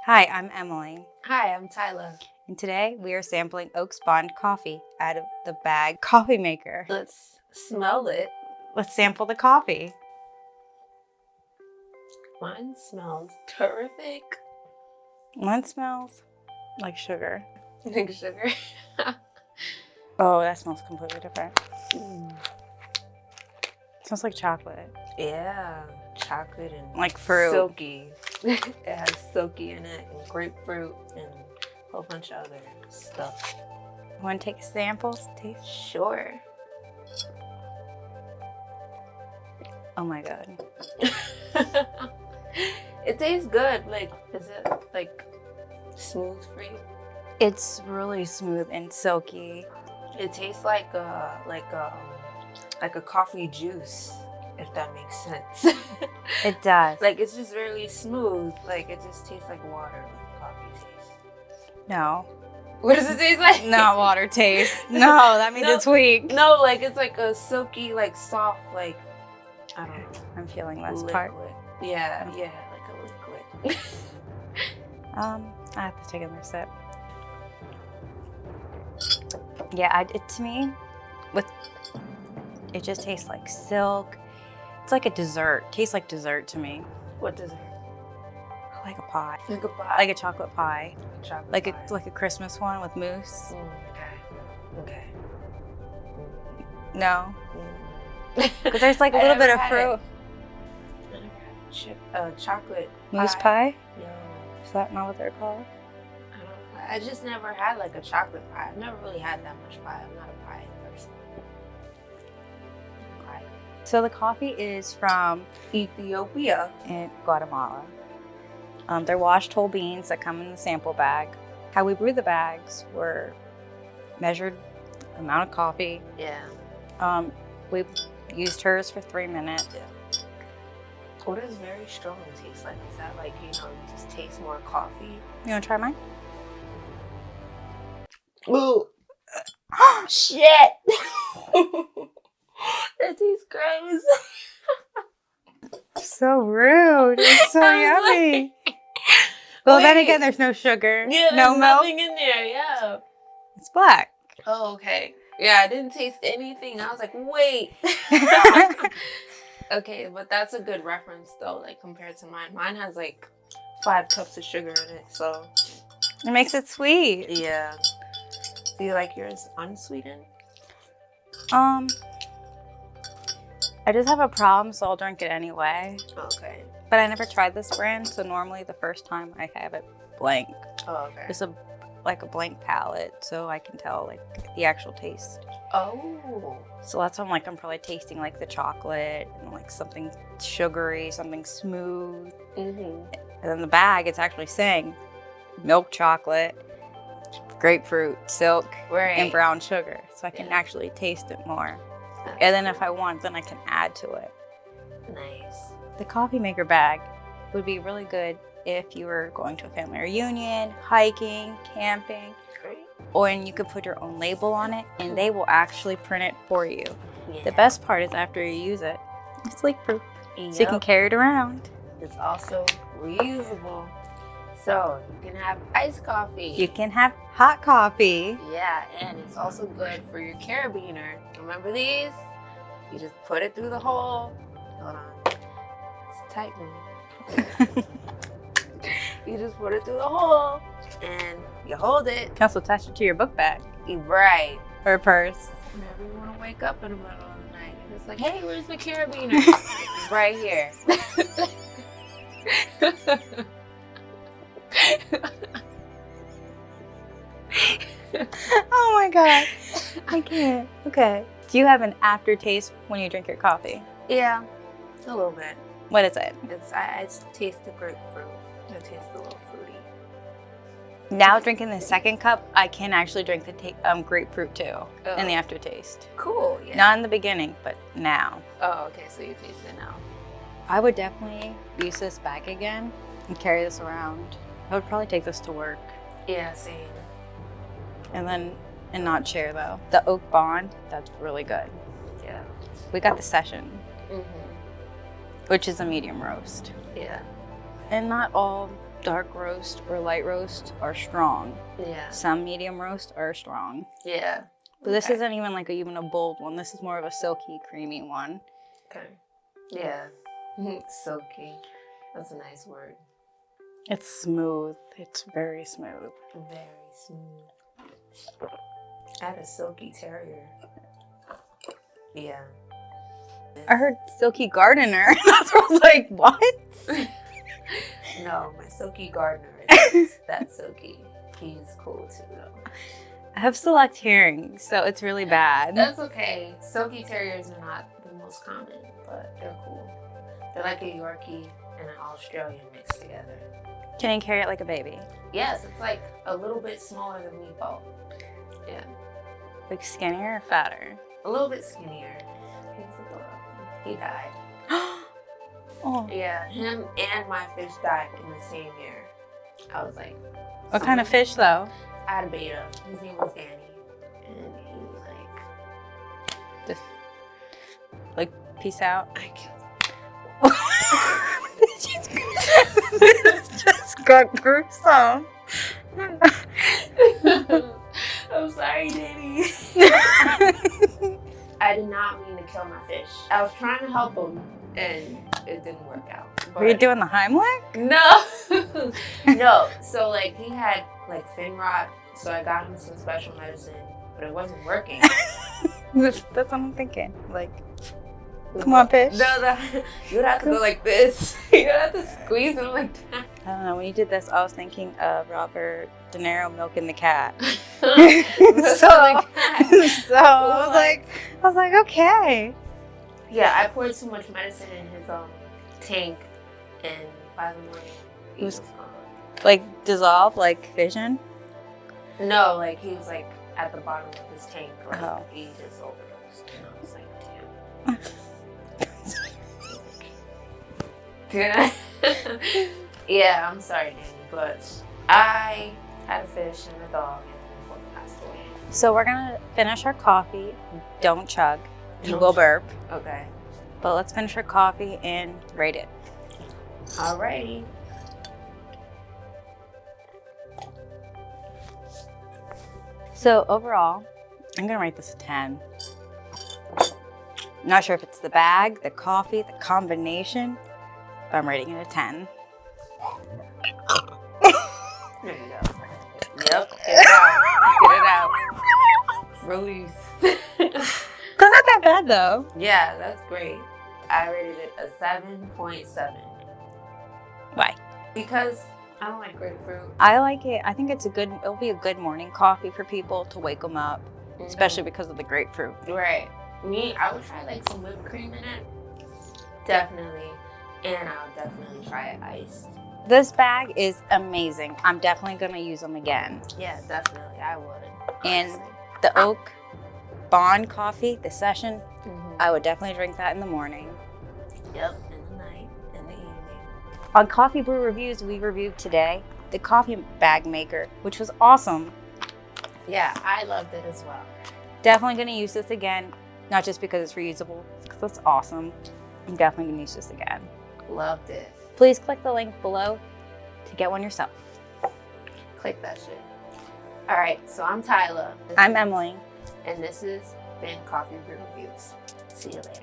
Hi, I'm Emily. Hi, I'm Tyler. And today we are sampling Oak Spawn coffee out of the BagCoffeeMaker. Let's smell it. Let's sample the coffee. Mine smells terrific. Mine smells like sugar. Like sugar. Oh, that smells completely different. Mm. It smells like chocolate. Yeah, chocolate and Like fruit. silky. It has silky in it, and grapefruit, and a whole bunch of other stuff. Want to take samples? Taste? Sure. Oh my god. It tastes good. Like, is it like smooth for you? It's really smooth and silky. It tastes like a coffee juice, if that makes sense. It does. Like, it's just really smooth. Like, it just tastes like water, like coffee tastes. No. What does it taste like? Not water taste. No, that means it's weak. No, like, it's like a silky, like, soft, like, I don't know. I'm feeling this liquid. part. Yeah, like a liquid. I have to take another sip. Yeah, to me, it just tastes like silk. It's like a dessert. Tastes like dessert to me. What dessert? Like a pie. Like a pie. Like a chocolate pie. Chocolate Like pie. a Christmas one with mousse. Okay. No, Mm. because there's like a little bit of fruit. I never had chocolate Mousse pie? No. Is that not what they're called? I don't know. I just never had like a chocolate pie. I've never really had that much pie. I'm not a pie person. Pie. So the coffee is from Ethiopia. in Guatemala. They're washed whole beans that come in the sample bag. How we brew the bags were measured amount of coffee. Yeah. We used hers for 3 minutes. Yeah. What does very strong taste like? Is that like, you just taste more coffee? You want to try mine? Ooh. Shit! That tastes gross. So rude. It's so yummy. Well, then again, there's no sugar. Yeah, no there's milk. nothing in there, yeah. It's black. Oh, okay. Yeah, I didn't taste anything. I was like, wait. Okay, but that's a good reference, though, like, compared to mine. Mine has, like, 5 cups of sugar in it, so. It makes it sweet. Yeah. Do you like yours unsweetened? I just have a problem, so I'll drink it anyway. Okay. But I never tried this brand, so normally the first time I have it blank. Oh, okay. Just a blank palate, so I can tell like the actual taste. Oh. So that's why I'm probably tasting like the chocolate and like something sugary, something smooth. Mm-hmm. And then the bag, it's actually saying milk chocolate, grapefruit, silk, Right. and brown sugar. So I can actually taste it more. And then if I want, then I can add to it. Nice. The coffee maker bag would be really good if you were going to a family reunion, hiking, camping, Great. or and you could put your own label on it and they will actually print it for you. Yeah. The best part is after you use it, it's leak-proof. Yep. So you can carry it around. It's also reusable. So you can have iced coffee. You can have hot coffee. Yeah, and it's also good for your carabiner. Remember these? You just put it through the hole. Hold on. It's a tight one. You just put it through the hole and you hold it. You can also attach it to your book bag Right. or purse. Whenever you want to wake up in the middle of the night, and it's like, hey, where's my carabiner? It's right here. Oh my god. I can't. Okay. Do you have an aftertaste when you drink your coffee? Yeah, a little bit. What is it? I taste the grapefruit. It tastes a little fruity. Now drinking the second cup, I can actually drink the grapefruit too in the aftertaste. Cool, yeah. Not in the beginning, but now. Oh, okay, so you taste it now. I would definitely use this bag again and carry this around. I would probably take this to work. Yeah, same. And not share though. The oak bond, that's really good. Yeah. We got the session, Mm-hmm. which is a medium roast. Yeah. And not all dark roast or light roast are strong. Yeah. Some medium roast are strong. Yeah. But this isn't even like even a bold one. This is more of a silky, creamy one. Okay. Yeah. Silky. That's a nice word. It's smooth. It's very smooth. Very smooth. I had a silky terrier. Yeah. I heard silky gardener. That's what I was like, what? No, my silky gardener is that silky. He's cool too, though. I have select hearing, so it's really bad. That's okay. Silky terriers are not the most common, but they're cool. They're like a Yorkie and an Australian mixed together. Can you carry it like a baby? Yes, it's like a little bit smaller than Meatball. Yeah. Like skinnier or fatter? A little bit skinnier. He's adorable. He died. Oh. Yeah, him and my fish died in the same year. I was like... What kind of fish, though? I had a beta. His name was Danny. And he, Just, peace out. I killed him. This just got gruesome. I'm sorry, Danny. I did not mean to kill my fish. I was trying to help him, and it didn't work out. But Were you doing the Heimlich? no. No. So, he had, fin rot, so I got him some special medicine, but it wasn't working. That's what I'm thinking. Come on, fish. No, you would have to go like this. You would have to squeeze him like that. I don't know. When you did this, I was thinking of Robert De Niro milking the cat. so I was like, okay. Yeah, I poured too much medicine in his tank, and by the morning, he was gone. Dissolved, fission? No, he was at the bottom of his tank. He just overdosed. And I was like, damn. Yeah, I'm sorry, Danny, but I had a fish and a dog, and they both passed away. So we're gonna finish our coffee. Don't chug. You will burp. Okay. But let's finish our coffee and rate it. Alrighty. So overall, I'm gonna rate this a 10. Not sure if it's the bag, the coffee, the combination, but I'm rating it a 10. There you go. Yep. Get it out. Get it out. Release. That's not that bad though. Yeah, that's great. I rated it a 7.7. Why? Because I don't like grapefruit. I like it. I think it'll be a good morning coffee for people to wake them up, especially because of the grapefruit. Right. I would try some whipped cream in it. Definitely. And I would definitely try it iced. This bag is amazing. I'm definitely gonna use them again. Yeah, definitely. I would. And the oak bond coffee, the session, I would definitely drink that in the morning. Yep, in the night, in the evening. On Coffee Brew Reviews, we reviewed today the coffee bag maker, which was awesome. Yeah, I loved it as well. Definitely gonna use this again, not just because it's reusable, because it's awesome. I'm definitely gonna use this again. Loved it. Please click the link below to get one yourself. Click that shit. All right, so I'm Tyla. I'm Emily. And this has been Coffee Brew Reviews. See you later.